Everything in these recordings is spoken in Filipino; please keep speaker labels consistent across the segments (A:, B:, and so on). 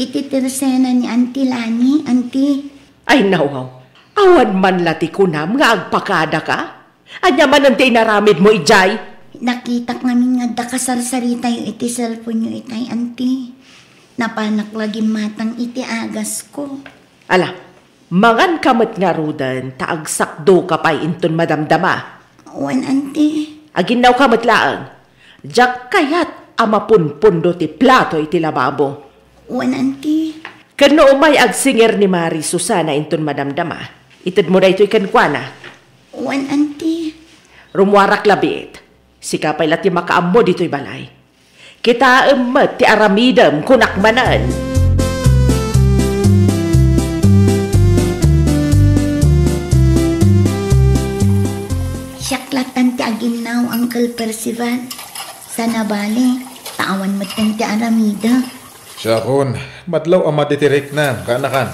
A: iti tersena ni Auntie Lani, Auntie.
B: Ay nawaw, awan man lati kunam nga agpakada ka? Anya man ang tinaramid mo, ijay?
A: Nakita kami nga dakasarsarita yung iti cellphone nyo itay, Auntie. Napanak lagi matang iti agas ko.
B: Ala, mangan kamot nga rudan, taagsakdo ka pa'y inton madamdama.
A: Wan, Auntie.
B: Aginaw kamot laang, jak kayat amapunpundo ti plato iti lababo.
A: Wan, Auntie.
B: Kano umay agsinger ni Mari Susana inton madamdama, itid mo na ito'y kankwana.
A: Wan, Auntie.
B: Rumwarak labit, sikapay lati makaammo dito'y balay. Kita emet ti aramidem kunakmanan.
A: Siyaklatan ti aginaw, Uncle Percival. Sana bali, tawan mo ti Aramida.
C: Siya kun, madlaw ang matitirik na, kaanakan.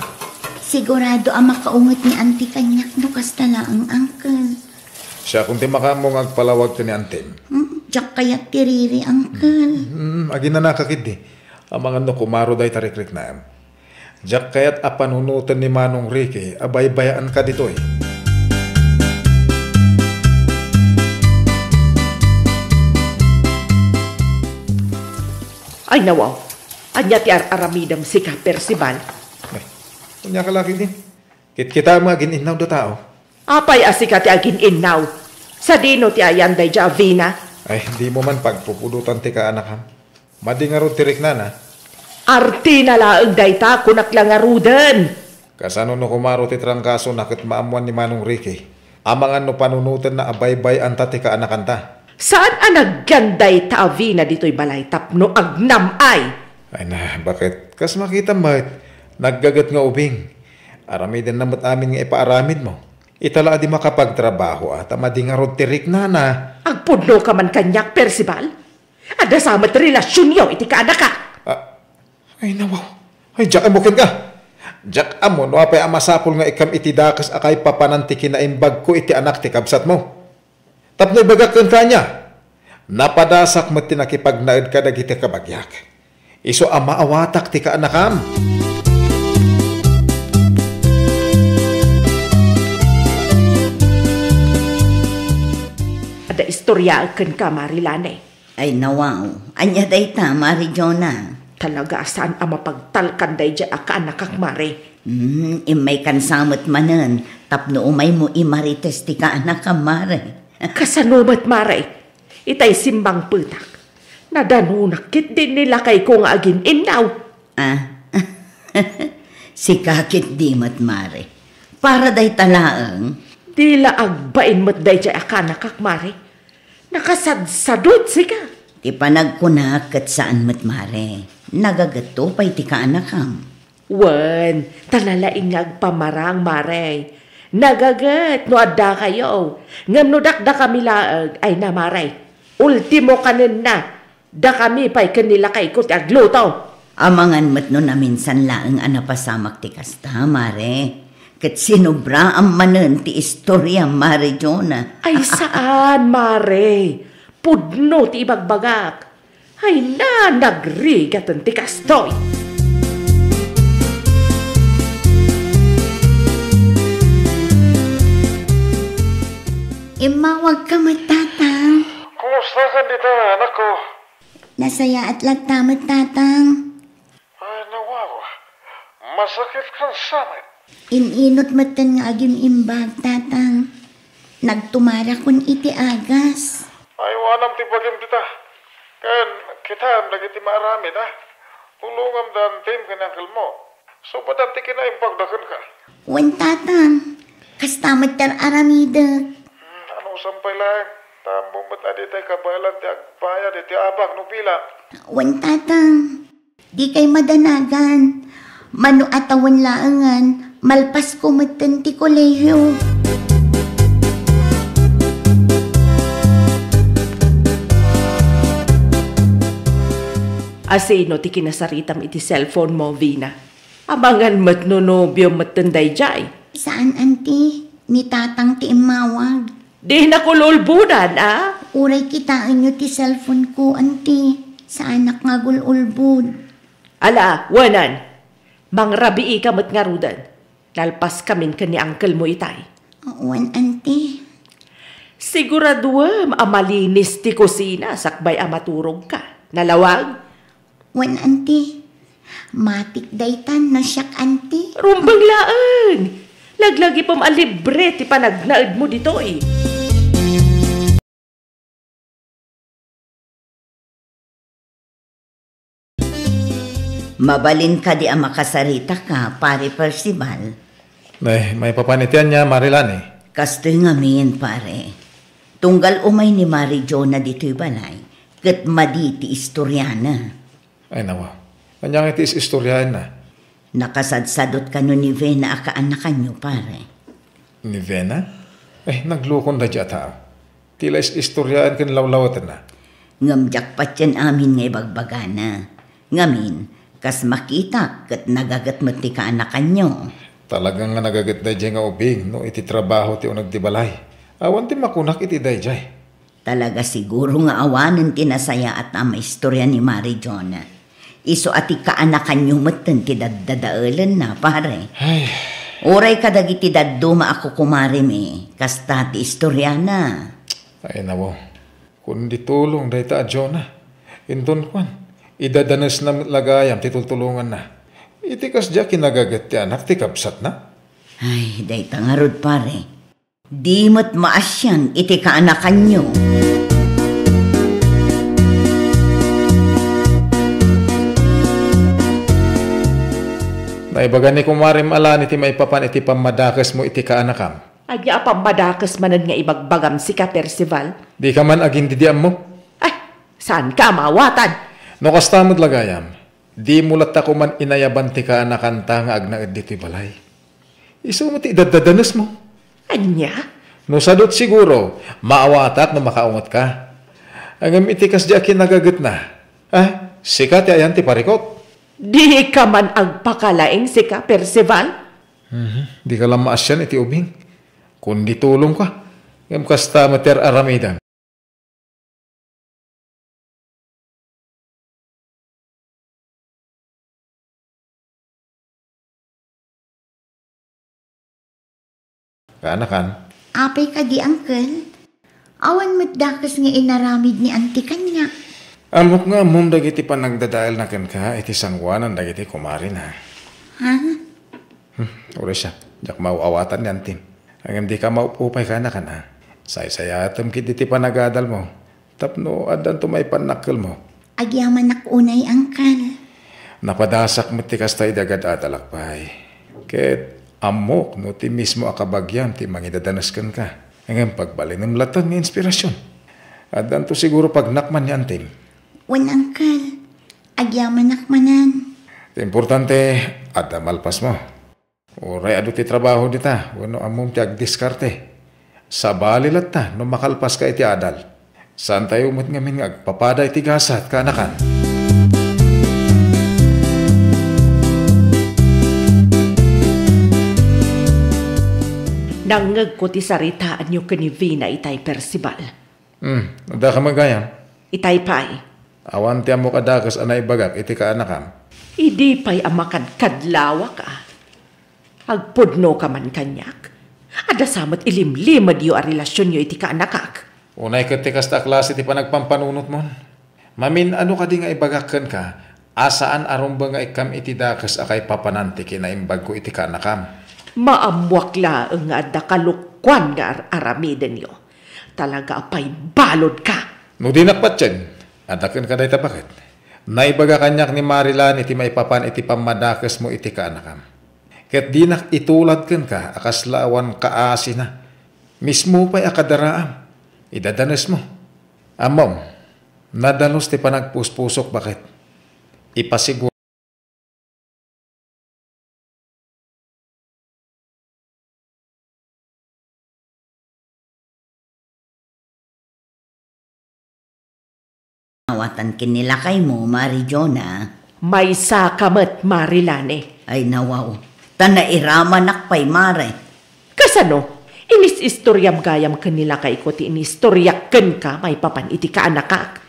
A: Sigurado ang makaungot ni Auntie kanyak no kastala ang Uncle.
C: Siya kun ti makamong agpalawag ti ni Antim.
A: Diyak kaya't tiriri, Uncle.
C: Agin na nakakid di. Ang mga no kumaro day tarikrik na. Diyak kaya't apanunutan ni Manong Ricky, abay-bayaan ka dito eh.
B: Ay nawaw, anya ti aramidam sika Percival.
C: Ay, kunya ka laki din. Kita mo agin inaw do tao.
B: Apay asika ti agin innaw. Sa dino ti ayanday ja Avina.
C: Ay, hindi mo man pagpupudutan ti kaanakam. Madi nga ro tirik na.
B: Arti na laang dayta kunak lang arudan.
C: Kasano no kumaro ti trangkaso nakit maamuan ni Manong Ricky. Amangan no panunutan na abay-bay anta ti kaanakanta.
B: Saan ang nagganday ta Avina dito'y balay tapno agnam ay?
C: Ay na, bakit? Kas makita mo, naggagat nga ubing. Aramidin namat amin nga ipaaramid mo. Itala di makapagtrabaho at amadi nga rod tirik na.
B: Agpudno ka man kanyak, Percival? Ada samat relasyon yaw, iti ka anak ka.
C: Ay nawaw. Ay, Jack, amukin ka. Jack, amo, no apay amasapol nga ikam iti dakas akay papanantikin na imbag ko iti anak ti kabsat mo. Tapno ibagak kang kanya. Napadasak mo tinakipagnaid ka dagiti kabagyak. Iso ang maawatak ti kaanakam.
B: Ada istorya kan ka, Marilane.
D: Ay nawaw, anya day ta, Mari Jonah.
B: Talaga saan ang mapagtalkan day dya ka anak kak, Mari?
D: Imay kan samot manan, tapno umay mo imarites ti ka anak ka, Mari.
B: Kasanumat, Mari. Itay simbang putak. Nadanunakit din nila kay kung agin inaw.
D: Si kakit di mat, Mari. Para day talaang.
B: Dila agbain mo't day dya ka anak kak, Mari. Nakasadsadot sika.
D: Ti panagkunakat saan mat, Mari. Nagagato pa'y ti ka anakam.
B: Wen, talalaing agpamarang, Mari. Nagagat, no adda kayo. Ngam no dakda kami laag, ay namaray. Ultimo kanin na. Da kami pa'y kanila kay kot agluto.
D: Amangan mat no na minsan laang anapasamak ti kasta, Mari. Kat sinubra ang manan ti istorya, Mari Jonah.
B: Ay saan, Mari? Pudno ti ibagbagak. Ay na, nagrigatan ti kastoy.
A: Imawag ka matatang.
C: Kumusta ka dito, anak ko?
A: Nasaya at lagtamat tatang.
C: Ay nawaw, masakit kang samit.
A: Ininot matan nga agim imbag tatang. Nagtumara kun iti agas.
C: Ay wanam ti bagim dita. Kan kita nagiti maaramid Ulungam dan tim kanangkal mo. So badan ti kinaimbagdakan ka.
A: Wan tatang. Kastamat tar Aramida.
C: Anong sampay lang? Tambong ba't adi tayo kabalan ti agbayad iti abak no pila?
A: Wan tatang. Di kay madanagan. Mano atawan laangan. Malpas ko matan ti kolehiyo.
B: Asino ti kinasaritam iti cellphone mo, Vina. Abangan mat no nobyo matanday jay.
A: Saan, auntie? Ni tatang ti imawag.
B: Di na kululbudan,
A: Uray kitaan nyo ti cellphone ko, auntie. Sa anak nga gululbud.
B: Ala, wanan. Mangrabii ka mat nga rudan. Lalpas kamin ka ni uncle mo itay.
A: Wan, auntie.
B: Siguraduam amalinis ti kusina sakbay amaturog ka. Nalawag?
A: Wan, auntie. Matik daytan no siyak, auntie.
B: Rumbang laang. Laglagi pam alibre ti panagnaed mo dito eh.
D: Mabalin ka di ang makasarita ka, pare Percival.
C: May papanitian niya, Marilani.
D: Kastoy ngamin, pare. Tunggal umay ni Mari Jonah dito'y balay, kat maditi istoryana.
C: Ay nawa, kanyang itis istoryahin na.
D: Nakasadsadot ka no ni Vena akaanakan nyo, pare.
C: Ni Vena? Naglukon na dyan tao. Tila istoryahin kan lawlawatan na.
D: Ngamjak pat yan amin nga ibagbagana. Ngamin, kas makita kat nagagat mo ti kaanakan nyo.
C: Talagang nga nagagat na dyan nga ubing no iti trabaho ti unag ti balay. Awan ti makunak iti dayjay.
D: Talaga siguro nga awanan tinasaya at ama istorya ni Mari Jonah. Iso ati kaanakan nyo matan ti daddadaalan na, pare.
C: Ay.
D: Oray kadagi ti dadduma ako kumarim kasta ti istorya na.
C: Ay nawo, kundi tulong dahi ta Jonah. Indon kwan, idadanas na lagayam ti tultulungan na. Itikas dya kinagagat ti anak ti kapsat na.
D: Ay, dahi tangarod, pare. Di mo't maasyan iti kaanakan nyo.
C: Naibagan ni kumarim ala iti maipapan iti pamadakas mo iti kaanakam.
B: Agya pamadakas manan nga ibagbagam si ka Percival.
C: Di ka man aging didiam mo.
B: Ay, saan ka mawatan?
C: No kastamod lagayam, di mulat ako man inayaban ti kaanakan ta nga agnaed dito'y balay. Iso mo ti idadadanas mo.
B: Anya?
C: No sadot siguro, maawatak no makaungot ka. Ang itikas di akin nagagat na. Sikat ayan ti parikot.
B: Di ka man agpakalaing si ka Percival?
C: Di ka lang maasyan iti ubing. Kundi tulong ka. Ngam kasta mater aramidan. Kaanakan?
A: Apay ka di, uncle. Awan mo't dakas nga inaramid ni auntie kanya.
C: Amok nga mong dagiti pa nagdadaal na kan ka, iti sangwanan dagiti kumari na.
A: Ha?
C: Uri siya, jak mauawatan ni antim. Ang hindi ka maupupay ka na ka na. Say-sayatam kit iti panagadal mo. Tapno, adan tumay panakil mo.
A: Agyaman nakunay, uncle.
C: Napadasak mo ti kastay dagad adalakpay. Ket amok no ti mismo akabagyam ti mangidadanas ka. Ang pagbalik ng latan ng inspirasyon. Adan to siguro pag nakman ni antim.
A: Wan, uncle. Agyaman nakmanan.
C: Importante, ada malpas mo. Uray adu ti trabaho dita, wano amom ti agdiskarte. Sa balilat ta, no makalpas ka iti adal. Saan tayo umot ngamin nga agpapada iti gasat kaanakan?
B: Nangag ko ti saritaan nyo kani Vena itay Percival.
C: Ada ka magayam?
B: Itay pa'y.
C: Awan ti amo kadakas anay bagak iti kaanakam.
B: Idi pa'y amakadkadlawa ka. Agpudno ka man kanyak. Ada samat ilimlimad yu a relasyon yu iti kaanakak.
C: Unay ket ti kasta klase ti panagpampanunot mon. Mamin ano ka di nga ibagakken ka, asaan arumba nga ikam iti dakas akay papananti kinaimbag ko iti kaanakam.
B: Maamwak laeng nga adda kalukwan nga aramiden yu. Talaga apay balod ka.
C: No di nakpatyan, adaken ka day bakit? Naibaga kanyak ni Marilan iti maipapan iti pamadakas mo iti kaanakam. Ket di nak itulad ken ka akaslawan kaasi na. Mismo pa'y akadaraam. Idadanas mo. Amom, nadalos ti panagpuspusok bakit? Ipasiguro.
D: Awatan kinilakay mo, Mari Jonah.
B: May sakamat Marilane.
D: Ay nawaw, tanairama nakpay, Mare.
B: Kasano? Inis istoryam gayam kanila kay ko ti inistoryak ken ka may papan iti kaanakak.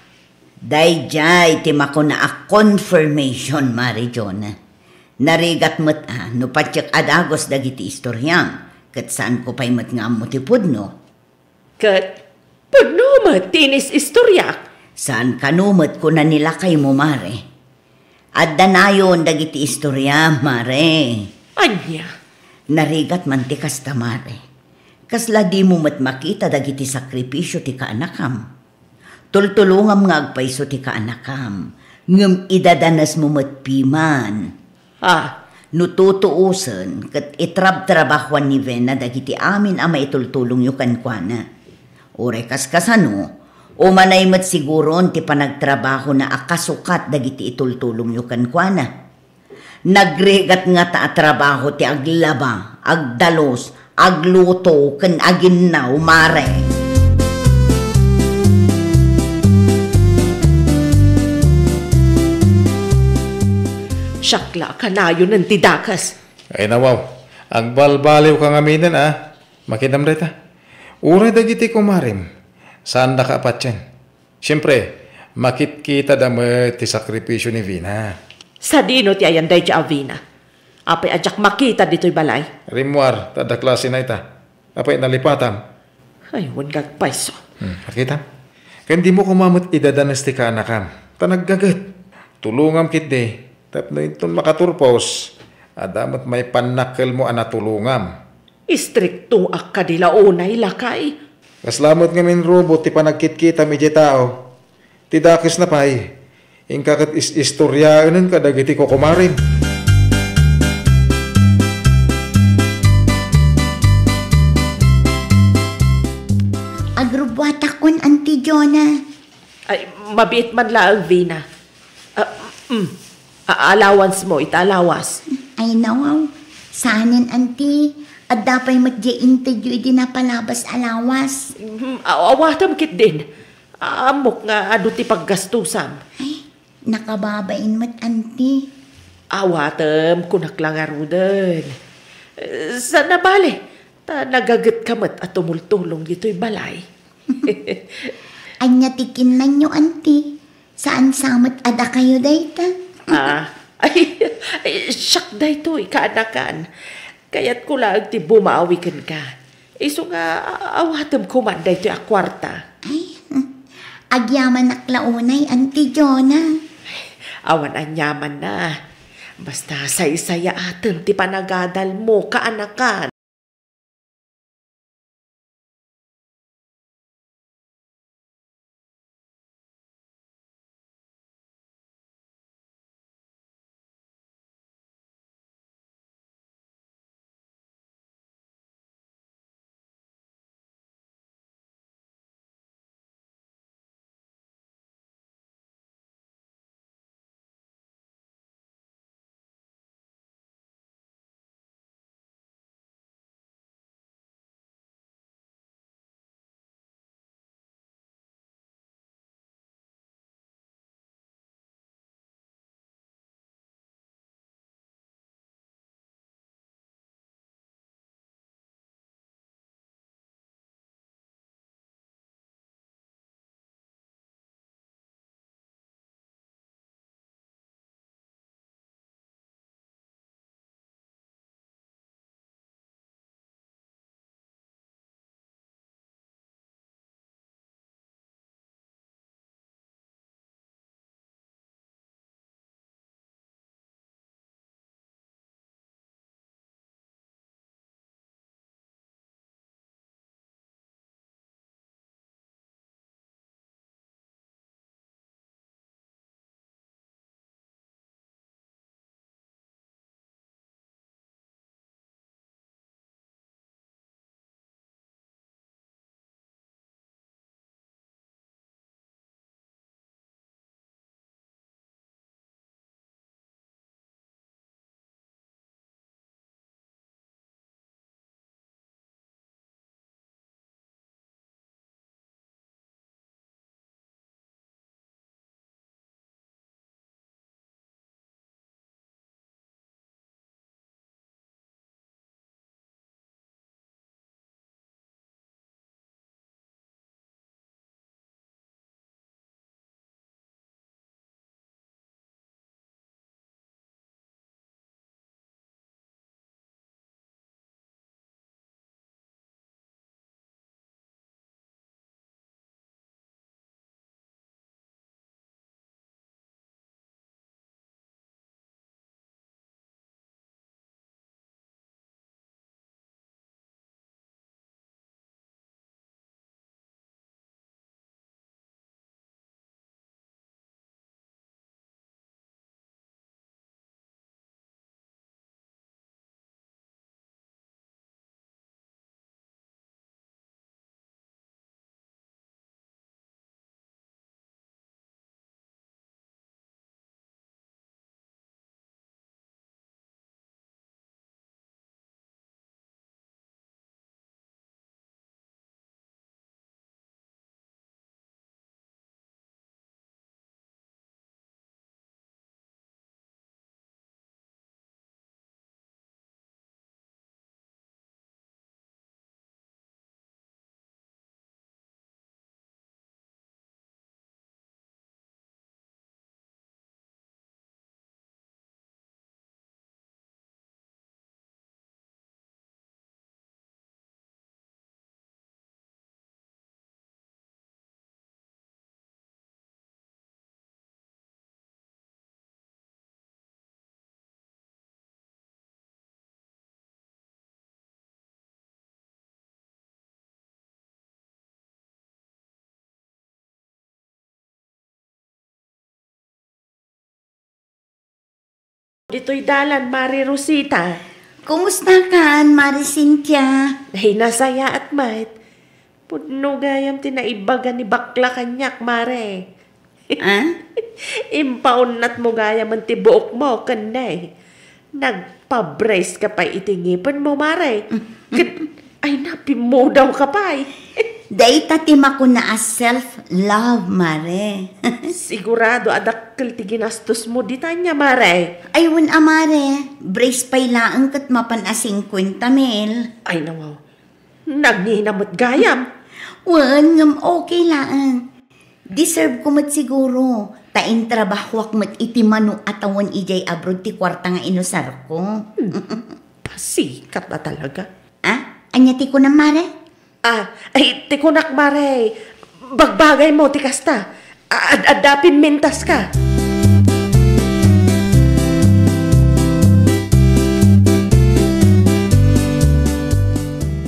D: Dayjay, ti mako na a confirmation, Mari Jonah. Narigat mo't no patyak adagos dagiti istoryang, kat saan ko pa'y mat nga mo ti pudno.
B: Kat, pudno mo, tinis istoryak.
D: Saan kanumat ko na nilakay mo, Mare? At danayon dagiti istorya, Mare.
B: Anya?
D: Narigat man ti kasta, Mare. Kasla di mo mat makita dagiti sakripisyo ti kaanakam. Tultulungam nga agpaiso ti kaanakam. Ngem idadanas mo mat piman. Nututuusan kat itrab-trabahwan ni Vena dagiti amin ama itultulong yu kankwana. Ure kaskasano, umanay mat siguro ti panagtrabaho na akasukat dagiti itultulong yu kankwana. Nagregat nga ta trabaho ti aglaba, agdalos, agluto, ken aginnaw, Mare.
B: Syakla ka na yun ng tidakas.
C: Ay nawaw, agbalbaliw kang aminan Makidam reta. Uray dagiti kumarim. Saan nakaapat yan? Siyempre, makit-kita damat ti sakripisyo ni Vina.
B: Sa dino ti ayan day ti Avina. Apay adyak makita dito'y balay.
C: Rimwar, tada klase na ita. Apay nalipatan.
B: Ay, wangag paiso.
C: Nakita? Kaya di mo kumamot idadanas ti kaanakam. Tanaggagat. Tulungam kit de. Tapno itong makaturpos. Adamat may panakil mo anatulungam.
B: Istrikto ak kadila unay lakay.
C: Kaslamot ngamin robot ti panagkit-kita medya tao. Tidakis na pay. Ingkakat istoryaanan kadagiti ko kumarin.
A: Agrubwata kon, Auntie Jonah.
B: Ay, mabiit man lang, Vina. Allowance mo, italawas.
A: Ay nawaw, sanin, Auntie. At dapay magja-interview di na palabas alawas.
B: Awatam kit din. Amok nga ado ti paggastusam.
A: Ay, nakababain mat, Auntie.
B: Awatam kunaklangaro din. Sa nabali, nagagat kamat at tumultulong dito'y balay.
A: Anya tikin na nyo, Auntie. Saan samat ada kayo dayta?
B: Ay, syak da ito, kaanakan. Kaya't ko lang ti bumaawikan ka. Iso nga, awatam kuman da ito akwarta.
A: Ay, agyaman naklaunay, Auntie Jonah.
B: Awan anyaman na. Basta say-saya atin ti panagadal mo, kaanakan. Dito'y dalan, Mari Rosita.
A: Kumusta ka, Mari Cynthia?
B: Ay, nasaya at mait. Pudno gayam tinaibaga ni bakla kanyak, Mare.
A: Ah?
B: Impaunat mo gayam ang tibuok mo, kanay. Nagpa-brace ka pa itingipan mo, Mare. Ay, napimu daw ka pa eh.
A: Day tatima ko na as self-love, Mare.
B: Sigurado adakkel ti ginastos mo di tanya, Mare.
A: Ay, Mare. Brace pa'y laang kat mapan a 50 mil.
B: Ay, nawaw. Nagninamot gayam.
A: Ngam okay laang. Deserve ko mat siguro. Tain trabahwak mat iti manu atawan ijay abroad ti kwarta nga inusar ko.
B: Pasikat na talaga.
A: Ah? Anya ti ko na, Mare?
B: Ay, tikunak, Mare. Bagbagay mo, tikasta. Adapin mintas ka.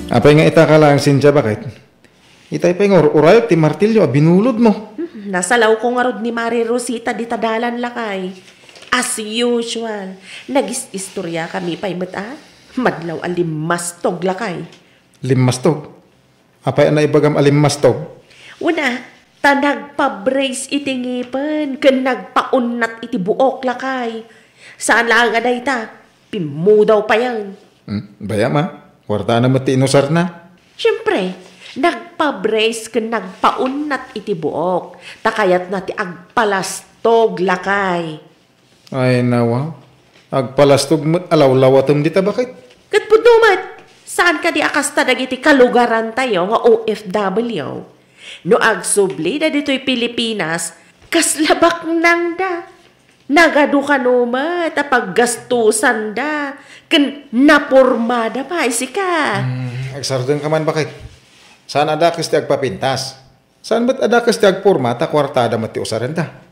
C: Apay nga ita ka lang, Cynthia, bakit? Itay pa yung urayot ti martilyo, binulod mo.
B: Nasalaw ko nga rod ni Mari Rosita di tadalan lakay. As usual, nagis-istorya kami pa'y mata. Madlaw alimastog lakay.
C: Limastog. Apay na ibagam alimastog.
B: Una, nagpa-brace iti ngipan, kan nagpaunat iti buok lakay. Saan lang nga day ta? Pimu daw pa yan.
C: Baya ma, kwarta na mo ti inusar na.
B: Siyempre, nagpa-brace kan nagpaunat iti buok. Takayat na ti agpalastog lakay.
C: Ay nawa, agpalastog mo't alaw-lawatom dita bakit?
B: Katpudumat, saan ka di akasta dagiti kalugaran tayo nga OFW? No agsubli na dito'y Pilipinas, kaslabak nang da. Nagadu ka numat, paggastusan da. Kan napurmada pa, isika.
C: Agsardeng ka man bakit? Saan adakas ti agpapintas? Saan ba't adakas ti agpurma ta kwartada mo ti usaran ta?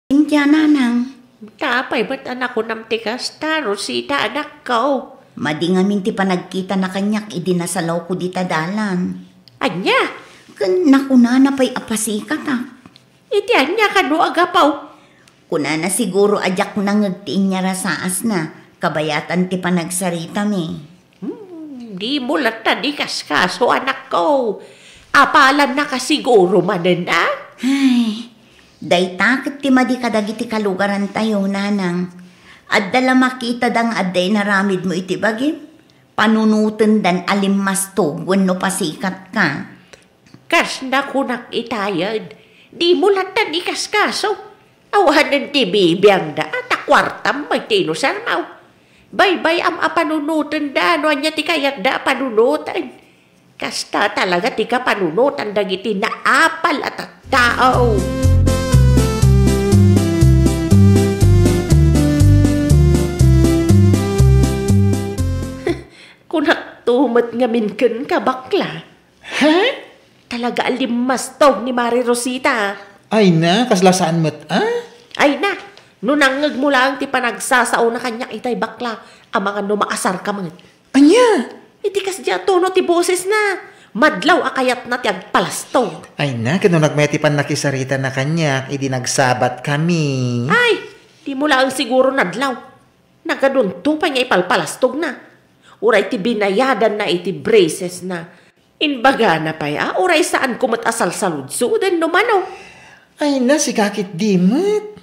A: Cynthia, nanang.
B: Tapay, ba't anak ko nam tikas ta, Rosita, anak ko?
A: Madi nga minti pa nagkita na kanyak, idinasalaw ko di tadalan.
B: Anya?
A: Kan nakuna pa'y apasikat ah.
B: Iti anya ka no agapaw.
A: Kuna na siguro ajak na ngagtiin niya rasaas na. Kabayatan ti panagsarita mi.
B: Di mo lata di kaskaso, anak ko. Apalan na ka siguro manan na?
A: Ay, day takot ti madi kadagiti kalugaran tayo, nanang. Addala makita dang adday naramid mo iti bagim. Panunutan dan alimmasto wenno pasikat ka.
B: Kas na kunak itayad. Di mo lata di kaskaso. Awanan ti bibiyang da at akwartam may tinusarmaw. Bay-bay am apanunutan da no anya ti kayak da panunutan. Kasta talaga ti ka panunutan dagiti na apal at tao. Kunak tumat nga minken ka bakla.
C: Ha?
B: Talaga alimastog ni Mari Rosita.
C: Ay na, kaslasaan mo't
B: Ay na, nunangag mo lang ti panagsasaw na kanya itay bakla. Ang mga numaasar ka mga.
C: Anya?
B: Iti kas diya tono ti boses na. Madlaw akayat na ti agpalastog.
E: Ay na, kano nagmetipan nakisarita na kanya, idi nagsabat kami.
B: Ay, di mo lang siguro nadlaw. Nagadunto pa niya ipalpalastog na. Uray ti binayadan na iti braces na. Inbaga na pa ya, uray saan kumatasal salud-sudan no mano.
E: Ay na, si kakit dimot.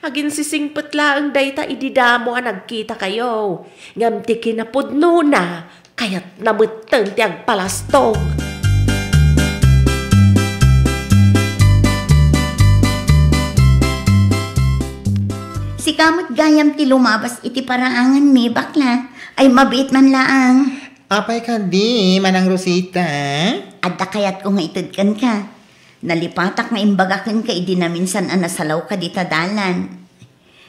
B: Agin sisingpet lang dayta ididamo ang nagkita kayo. Ngam ti kinapudno na, kaya't namuteng ti agpalastog.
A: Si kamot gayam ti lumabas iti paraangan mi bakla. Ay mabit man laang.
E: Apay ka di, Manang Rosita.
A: Adda kayat ko nga itudkan ka. Nalipatak nga imbagakan ka idinaminsan anasalaw ka di tadalan.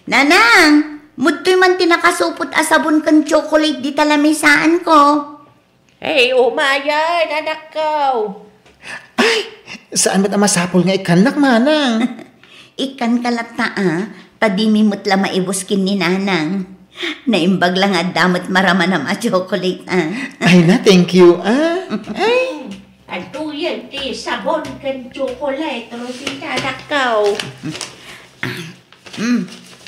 A: Nanang! Mudtoy man tinakasupot asabon kan chocolate di talamisaan ko.
B: Hey, umayan, anak ko.
E: Saan ba't ang masapol nga ikanak, Manang?
A: Ikan kalata tadimi mo't la maibuskin ni nanang. Naimbag lang at damot marama na ma-chocolate,
E: Ay na, thank you, Ay,
B: Ato yan, ti sabon kan chocolate, Rosita, nakaw.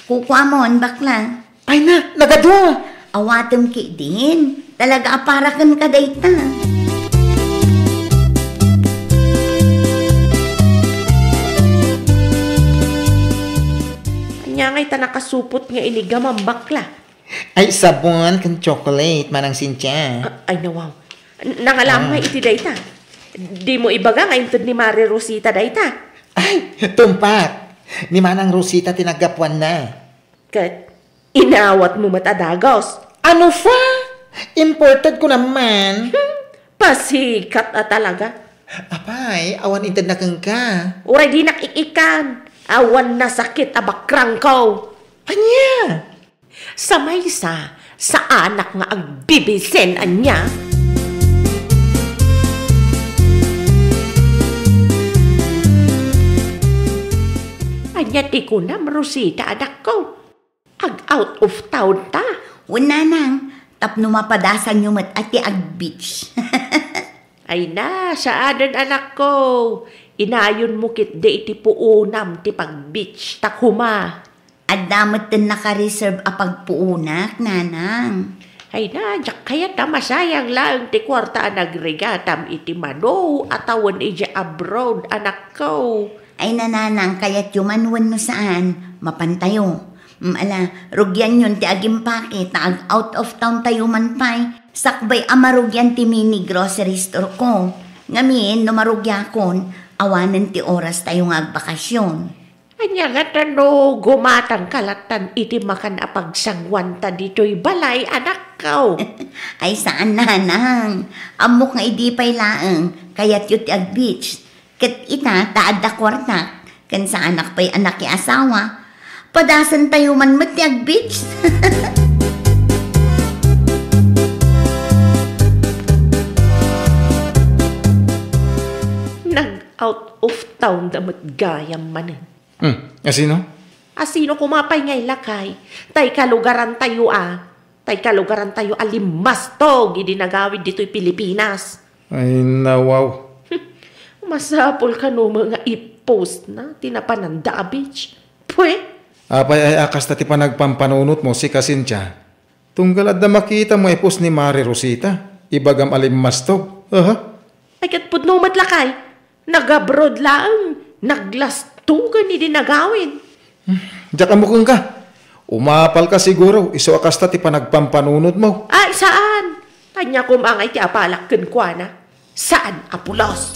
A: Kukuha mo, bakla.
E: ay na, nagado.
A: Awatem ki din. Talaga aparakan ka dayta.
B: Anya ngay ta nakasupot nga iligam ang bakla.
E: Ay, sabon kan chocolate, manang Cynthia.
B: Ay nawaw. Nangalam nga iti dayta. Di mo ibaga nga intod ni Mari Rosita dayta.
E: Ay, tumpak. Ni manang Rosita tinagapuan na.
B: Kat inawat mo matadagos.
E: Ano fa? Imported ko naman.
B: Pasikat na talaga.
E: Apay, awan intad na kang ka.
B: Uray di nakikikan. Awan na sakit abakrang ko.
E: Anya?
B: Sa maysa, sa anak nga ang bibisen anya. Anya ti ko na, Rosita, anak ko. Ag out of town ta.
A: Una nang, tapno mapadasan yung mat ati ag beach.
B: Ay na, sa adan anak ko. Inayon mo kit de iti puunam ti pag-beach takuma.
A: At damot din naka-reserve apag puunak, nanang.
B: Ay na, jak kaya ta masayang lang ti kwarta nagregatam iti mano atawan iti abroad anak ko.
A: Ay nananang, kaya't yumanwan mo saan, mapantayo. Ala, rugyan yun ti agim pakit, na ag out of town tayo man pay. Sakbay amarugyan ti mini grocery store ko. Ngamin, no marugyakon, awanan ti oras tayo nga agbakasyon.
B: Anya nga tano, gumatang kalatan iti makan apagsangwan ta dito'y balay anak ko.
A: Ay saan nanang, amok nga idi pay laeng, kaya't yun ti ag beach. Kat ita, taad da kwarta, kan sa anak pa'y anak ki asawa. Padasan tayo man mat ti ag beach.
B: Nag-out of town damat gayam manen.
C: Asino?
B: Asino kumapay ngay lakay? Tay kalugaran tayo Tay kalugaran tayo alimas to. Gidi nagawid dito'y Pilipinas.
C: Ay, nawaw.
B: Masapol ka no mga i-post na. Tinapananda beach. Pwe?
C: Apay ay akas tati pa nagpampanunot mo si Cynthia. Tunggalad na makita mo ipos ni Mari Rosita. Ibagam alimmastog.
B: Ay katpud no matlakay. Nag-abroad lang. Naglastugan ni dinagawin.
C: Diyak amukong ka. Umapal ka siguro. Iso akas tati pa nagpampanunot mo.
B: Ay saan? Kanya kumangay ti apalak kenkwana. Saan apulos?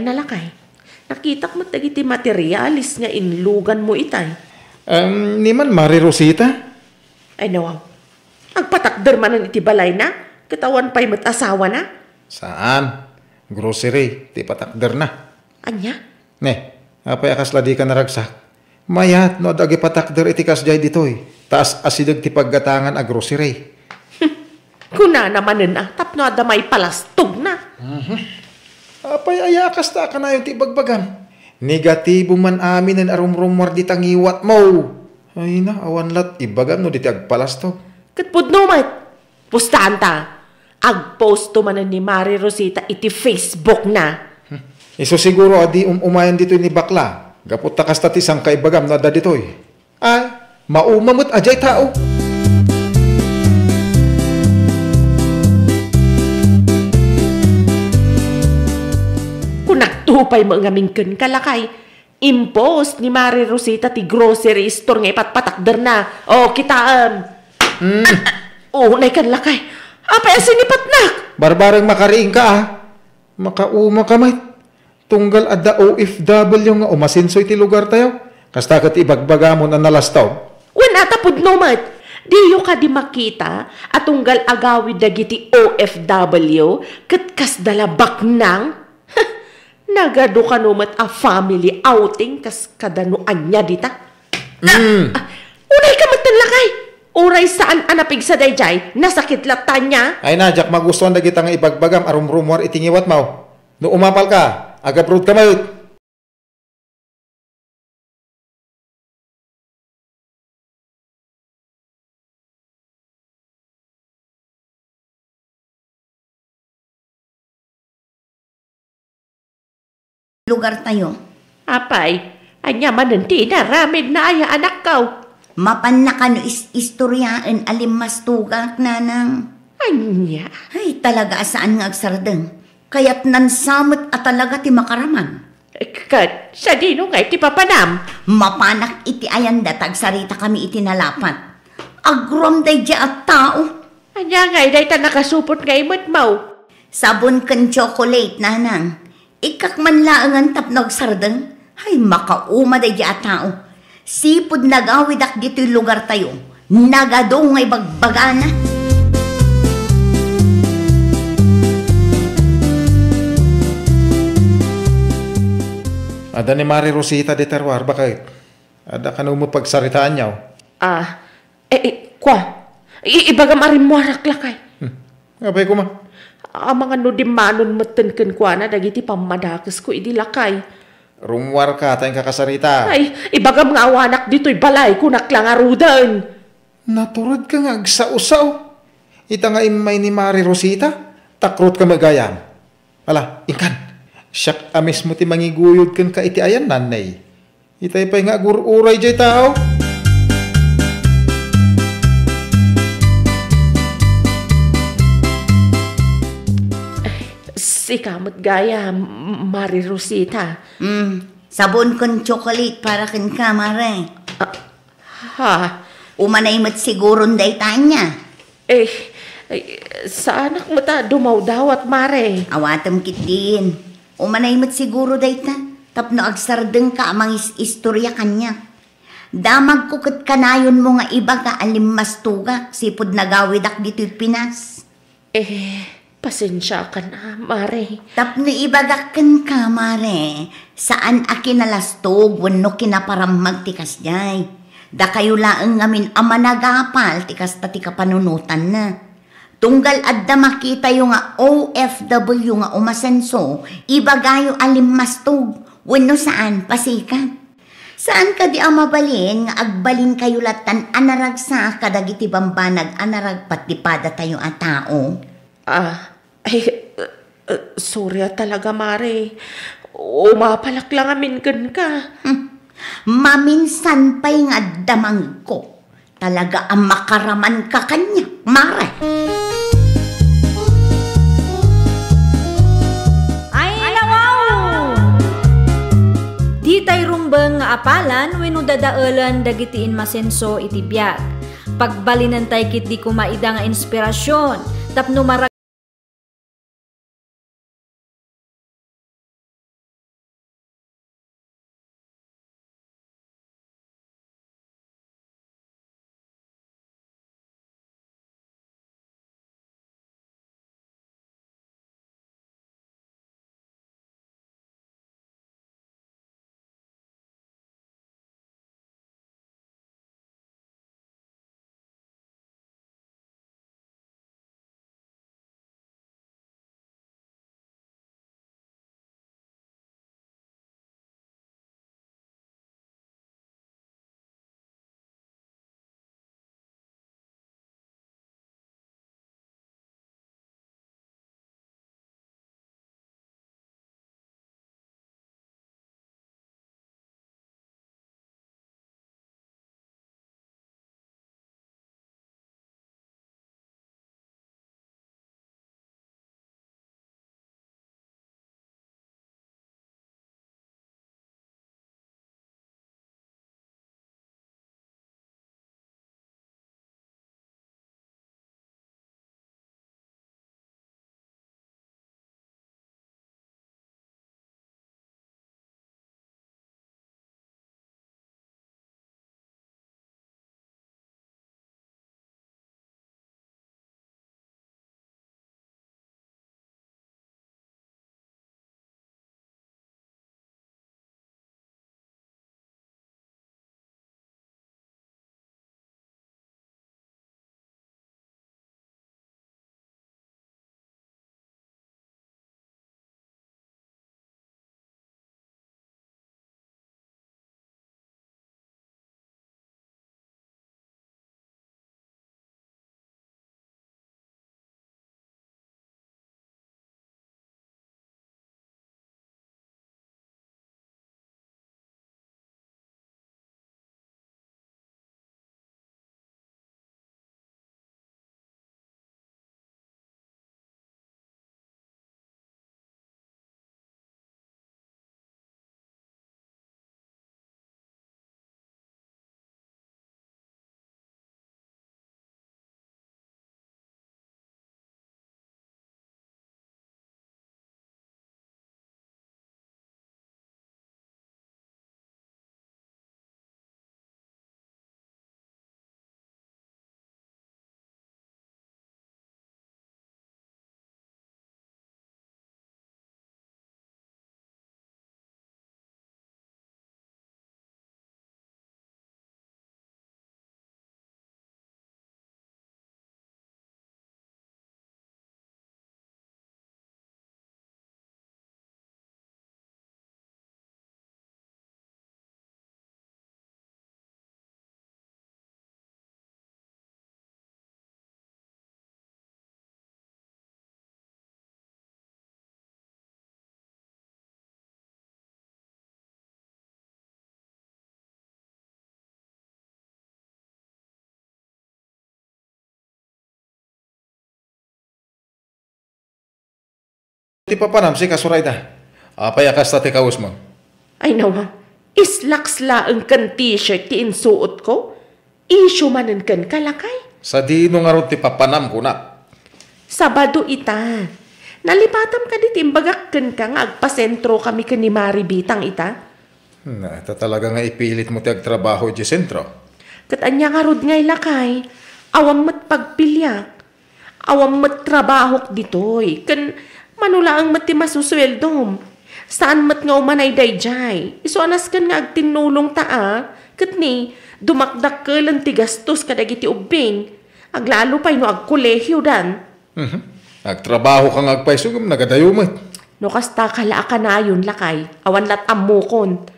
B: na lakay. Nakita mo dagiti materialis nga inlugan mo itay.
C: Ni man Mari Rosita?
B: Ay nawaw. Agpatakder manan iti balay na. Katawan pa'y mat-asawa na.
C: Saan? Grocery, ti patakder na.
B: Anya?
C: Ne, apay akas ladi ka naragsak. Mayat no dagi patakder iti kasjay ditoy. Taas asidag ti paggatangan a grocery.
B: Kuna naman na, tapno adamay palastog na.
C: Apay ayakas ta ka na yung ti bagbagam. Negatibo man amin ang arumrumwar di tangiwat mo. Ay na, awan lat, ibagam no di ti agpalastog.
B: Katpud no mat. Pustahan ta. Agpost to manan ni Mari Rosita iti Facebook na.
C: Iso siguro adi umayan dito ni bakla. Gapot takas ta ti sangkay bagam na da ditoy. Ay, maumamot ajay tao.
B: Kung nagtupay mo nga mingken kalakay, impose ni Mari Rosita ti grocery store nga ipatpatakder na. O, kita, unay kan lakay. Apay asinipat na.
C: Barbarang makariing ka Makauma ka may. Tunggal adda OFW nga umasinsoy ti lugar tayo. Kasta kat ibagbagamon ang nalastaw.
B: Wala tapod no mat. Diyo ka di makita at tunggal agawid dagiti OFW katkas dalabak nang. Nagado ka no mat a family outing kas kadanuan niya dita. Unay ka matalakay. Uray saan anapig sa dayjay, nasakit latan niya.
C: Ay na, Jack, magustuhan na kita nga ibagbagam arumrumwar itingiwat mo. No umapal ka, agabrod ka mayot.
A: Lugar tayo.
B: Apay, anya mananti na ramid na aya anak kaw.
A: Mapan na kano istoryaan alimas tugak nanang.
B: Anya?
A: Ay talaga saan nga agsardeng. Kaya't nansamot at talaga ti makaraman.
B: Kat, sa dino nga iti papanam.
A: Mapanak iti ayan datag sarita kami iti nalapat. Agrom day di at tao.
B: Anya nga day ta nakasupot nga imot mo.
A: Sabon kan chocolate nanang. Ikak man laangan tapnog sardeng. Ay makauma day di at tao. Sipod nagawidak dito'y lugar tayo. Nagadong ngay bagbagana.
C: Ada ni Mari Rosita de Terwar, bakit? Ada ka na pagsaritaan niyaw.
B: Kwa? Ibagam arim mo arak lakay.
C: Abay ko ma.
B: Mga nudimanon matenken kwa na dagiti pamadakas ko idi lakay.
C: Rumwar ka, tayong kakasarita.
B: Ay, ibagam nga awanak dito'y balay ko naklangarudan.
C: Naturod ka nga, agsa-usaw. Ita nga imay ni Mari Rosita, takrot ka magayam. Ala, ingkan. Siyak amis mo ti mangiguyod kan ka iti ayan nanay. Itay pa'y nga agururay jay tao.
B: Sikamot gaya, Mari Rosita.
A: Sabon kon chocolate para kin ka, Mare. Umanay mat siguro day tanya.
B: Sa anak mo ta dumaw-dawat, Mare.
A: Awatam kit din. Umanay mat siguro day ta. Tapno agsardeng ka amang istorya kanya. Damag ko kat kanayon mo nga iba ka alimmas tuga. Sipod nagawidak dito'y Pinas.
B: Pasensya ka na, Mare.
A: Tapno ibagakan ka, Mare. Saan akinalastog wano kinaparamag tikas jay. Da kayo laeng ngamin ama nagapal tikas ta tika panunutan na. Tunggal adda makita yung nga OFW nga umasenso, ibagayo alimastog. Wano saan pasikat. Saan ka di mabalin nga agbalin kayo latan anaragsa kadagiti bambanag anarag patipada tayo a tao?
B: Sorry talaga, Mare. Umapalak lang amin ka.
A: Maminsan pa'y nga damang ko. Talaga ang makaraman ka kanya, Mare.
F: Ay, nawaw! Di tay rumbeng nga apalan wenno dadaelan dagitiin masenso iti biag. Pagbalinan tay kit di kumaida nga inspirasyon tapno
C: Ti papanam si Kasurayda. Apay akas ta ti kaus mo.
B: Ay nawa, islaksla ang kan t-shirt ti insuot ko. Isyo manen kan kalakay.
C: Sa dino nga ron ti papanam ko na.
B: Sabado ita. Nalipatam ka dit imbagak kan ka nga agpasentro kami kan ni Maribitang ita.
C: Ito talaga nga ipilit mo ti agtrabaho di sentro.
B: Kat anya nga rod ngay lakay, awam mat pagpilyak, awam mat trabahok ditoy, kan manulaang mat ti masusweldom. Saan mat nga umanay dayjay, iso anas kan nga agtinulong taa, kat ni dumakdak ka lang ti gastos kadagiti ubing, aglalo pa'y no agkolehyo dan.
C: Agtrabaho kang agpaisugom, nagadayo mo.
B: No kasta kala ka na yun lakay, awan lat amukon.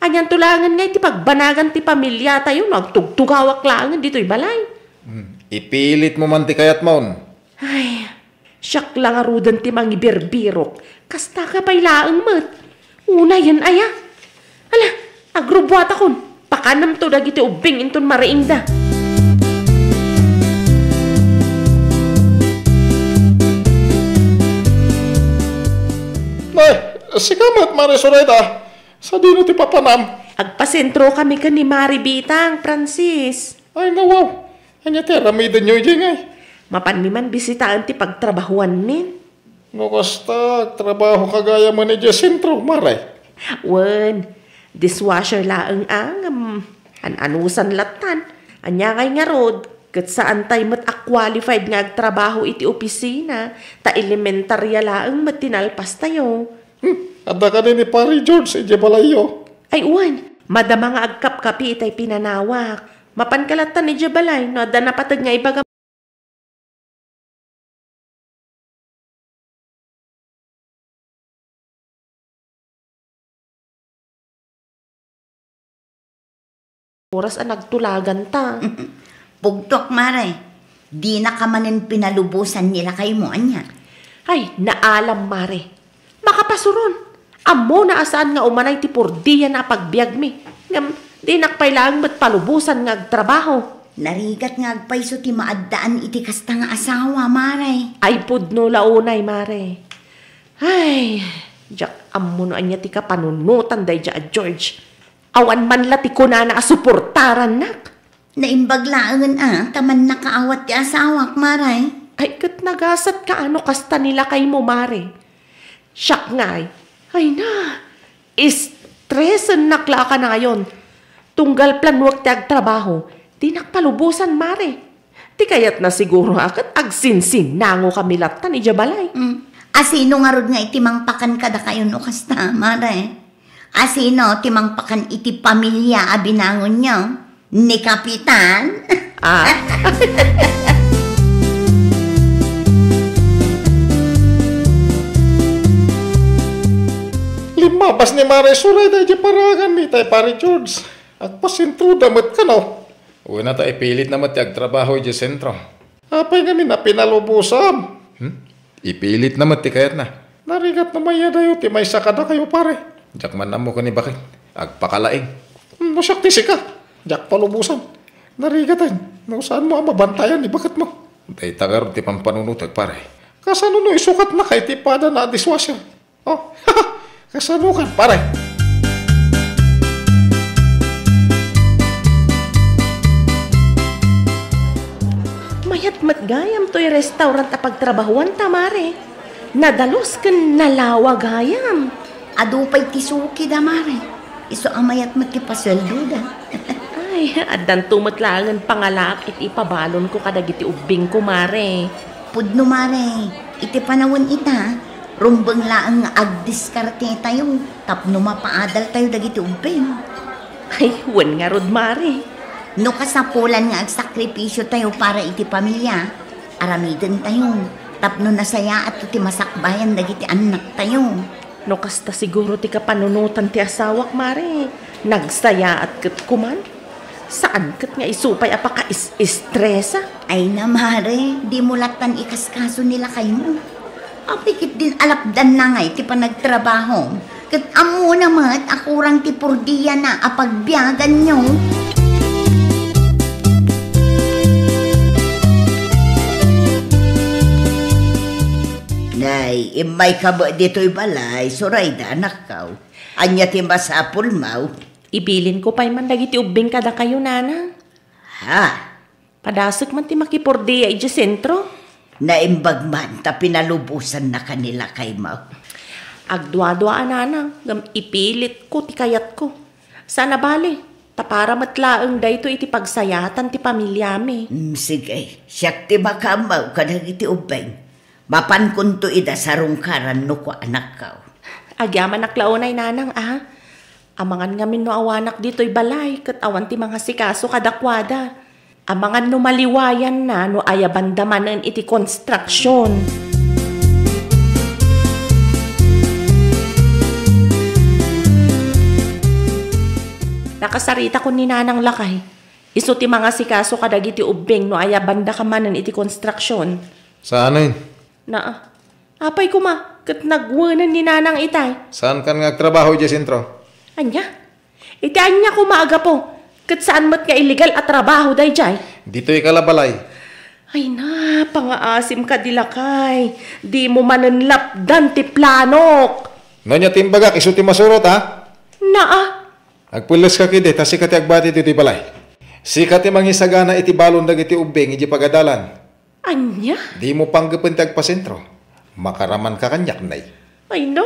B: Anyan tulangan nga iti pagbanagan ti pamilya tayo, nagtugtugawak langan dito'y balay.
C: Ipilit mo man ti kayat maun.
B: Ay, siyak lang arudan ti mangibirbirok. Kasta ka pa'y laang mat. Una yan aya. Ala, agrubuat akon. Pakanam to dagiti ubing inton maraingda.
C: Nay, sikamat Marisurayda. Sa dino ti papanam.
B: Agpasentro kami ka ni Maribitang, Francis.
C: Ay nawaw. Anya ti ramidan nyo yung ay.
B: Mapanmiman bisitaan ti pagtrabahuan min.
C: No kasta, trabaho kagaya mo ni sentro, Maray.
B: Wen, dishwasher laang anusan latan. Anya ngay nga rod, kat saan tayo mat qualified nga agtrabaho iti opisina, ta elementarya laang matinalpas tayo.
C: Ada ka ni Pari George, ije balayo.
B: Ay uwan, madama nga agkap-kapi itay pinanawak. Mapankalatan ni Jabalay, no ada napatag nga ibaga. Oras ang nagtulagan ta.
A: Pugtok, Maray. Di na ka manin pinalubusan nila kay mo, anya.
B: Ay, naalam mare. Makapasuron. Amo na asaan nga umanay ti pordiya na pagbiag mi. Ngam, di nakpailang mat palubusan nga agtrabaho.
A: Narigat nga agpaiso ti maaddaan iti kasta nga asawa, Maray.
B: Ay pudno launay mare. Ay, jak amo no anya ti kapanunutan day ja George. Awan man lati ko na suportaran nak.
A: Naimbaglaangan taman nakaawat ti asawak, Maray.
B: Ay kat nagasat ka ano kasta nila kay mo mare. Siyak nga ay na, istresan nakla ka na ngayon. Tunggal planwag ti agtrabaho, di nakpalubusan mare. Di kayat na siguro akat agsinsin nango kami latan ni Jabalay.
A: Asino nga rod nga iti mangpakan kada kayo no kasta, Maray. Asino ti mangpakan iti pamilya abinangon nyo? Ni Kapitan?
B: Ah?
C: Limabas ni Marisurayda, ije paragan ni tay Pari George. Agpasentro damat ka no. Uwi na ta ipilit naman ti agtrabaho ije sentro. Apay nga na pinalubusan. Ipilit naman ti kayat na. Narigat naman yadayo ti may sakada kayo pare. Jak man namo ka ni bakit. Agpakalaing. Nasyak ti sika. Jak palubusan. Narigatan. No saan mo ang mabantayan ni bakit mo. Day tagar ti pampanunutag pare. Kasano no isukat na kay tipada na dishwasher. Oh, kasano kan pare.
B: Mayat matgayam to'y restaurant a pagtrabahuan tamare. Nadalos kan nalawa gayam.
A: Adupay tisuki da, Maray. Iso amayat matipasweldo da.
B: Ay, adan tumatlangan pangalak iti ipabalon ko kadagiti ubing ko mare.
A: Pudno, Maray. Iti panawon ita. Rumbang laang agdiskarte tayo. Tapno mapaadal tayo dagiti ubing.
B: Ay, wan nga rod mare.
A: No kasapulan nga agsakripisyo tayo para iti pamilya. Aramiden tayo. Tapno nasaya at iti masakbayan dagiti anak tayo.
B: No kasta siguro ti kapanunutan ti asawak mare. Nagsaya at kat kuman. Saan kat nga isupay apaka istresa?
A: Ay na, Mare. Di mo latan ikaskaso nila kayo mo. Apikit din alapdan na nga iti panagtrabaho. Kat amo naman akurang ti pordiya na apagbiyagan nyo. Nay,
D: Ay, may kaba dito'y balay, Surayda, anak kaw. Anya ti masapul mau.
B: Ibilin ko pa'y man dagiti ubing kada kayo, nanang.
D: Ha?
B: Padasok man ti makipurdi ay sentro.
D: Naimbag man, ta pinalubusan na kanila kay mau.
B: Agdwa-dwaan, nanang. Gam ipilit ko ti kayat ko. Sana bali, tapara matlaang dayto iti pagsayatan ti pamilyami.
D: Sige, siyak ti makamaw kadag iti ubeng. Mapan kunto ida sarungkaran no ko anak kaw.
B: Agyaman naklaonay, nanang, Amangan ngamin no awanak dito'y balay, kat awan ti mga sikaso kadakwada. Amangan no maliwayan na no ayabandamanan iti konstruksyon. Nakasarita ko ni nanang lakay. Isu ti mga sikaso kadagiti ubing no ayabanda kamanan iti konstruksyon.
C: Saan yun?
B: Apay ko kat nagwanan ni nanang itay.
C: Saan kan nga trabaho dyan sentro?
B: Anya? Iti anya ko maaga po. Kat saan mat nga illegal at trabaho day jay?
C: Dito'y kalabalay.
B: Ay na, pangaasim ka dilakay. Di mo mananlapdan ti planok.
C: Nonya timbagak, iso ti masurot ha? Agpulas ka kide, ta sikat agbati dito'y balay. Sikat ti mangisagana iti balon dagiti ubing iti pagadalan.
B: Anya?
C: Di mo panggapin ti agpasentro. Makaraman ka kanyak nay.
B: Ay na,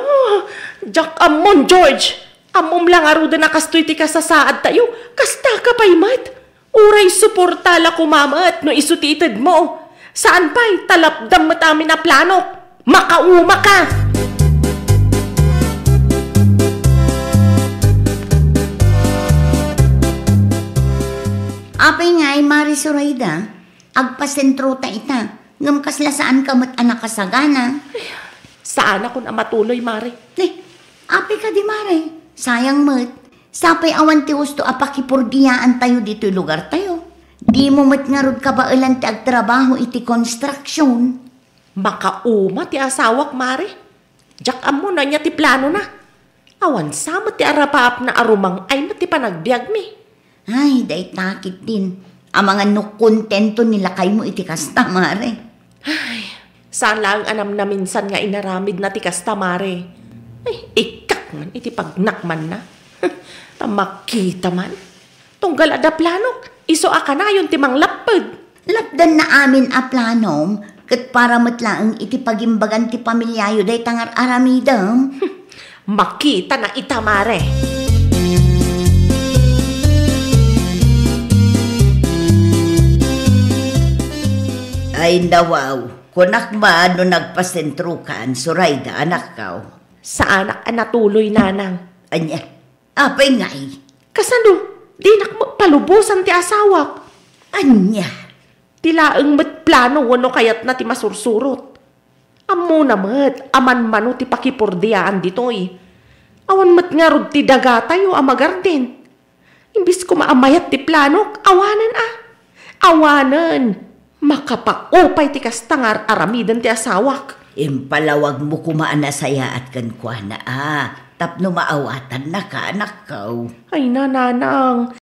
B: Jack Amon George. Amom lang aruda na kastoy ti kasasaad tayo. Kasta ka pa'y mat. Uray suportala kumamat no isutitid mo. Saan pa'y talapdam matamin na plano? Makauma ka!
A: Apay nga ay Mari Surayda, agpasentro ta ita, ngam kasla saan ka mat anak kasagana.
B: Saan ako na matuloy, Mari?
A: Apay ka di Mari, sayang mat, sapay awan ti gusto apakipurdiyaan tayo dito'y lugar tayo. Di mo mat nga rod kabailan ti agtrabaho iti konstruksyon.
B: Makauma ti asawak, Mari. Jack amo na niya ti plano na. Awan sama ti arapaap na arumang ay mati panagbiag mi.
A: Ay, day takit din. Ang mga nukontento nila kay mo iti kasta, Mare.
B: Ay, saan lang anam na minsan nga inaramid na ti kasta, Mare. Ay, ikak man, iti pagnakman na. Tamakita man. Tunggal ada planok, iso aka na yun timang lapad.
A: Lapdan na amin a planom, kat para matlaang iti pagimbagan ti pamilyayo day tangar aramidam.
B: Makita na ita, Mare.
D: Ay nawaw, kunak ba no nagpasentro kan, Surayda, anak kaw?
B: Sa anak natuloy, nanang.
D: Anya, apay ngay.
B: Kasano, di nakpalubusan ti asawak.
D: Anya,
B: Tilaang met plano wano kayat na ti masursurot. Amo na met, aman mano ti pakipordiyaan ditoy. Awan met nga rod ti dagatayo amagarden. Imbis ko maamayat ti planok, awanan Awanan. Makapaupay ti kastangar aramidan ti asawak.
D: impalawag mo kumaan na saya at kankwana tapno maawatan na ka, anak kaw.
B: Ay nananang,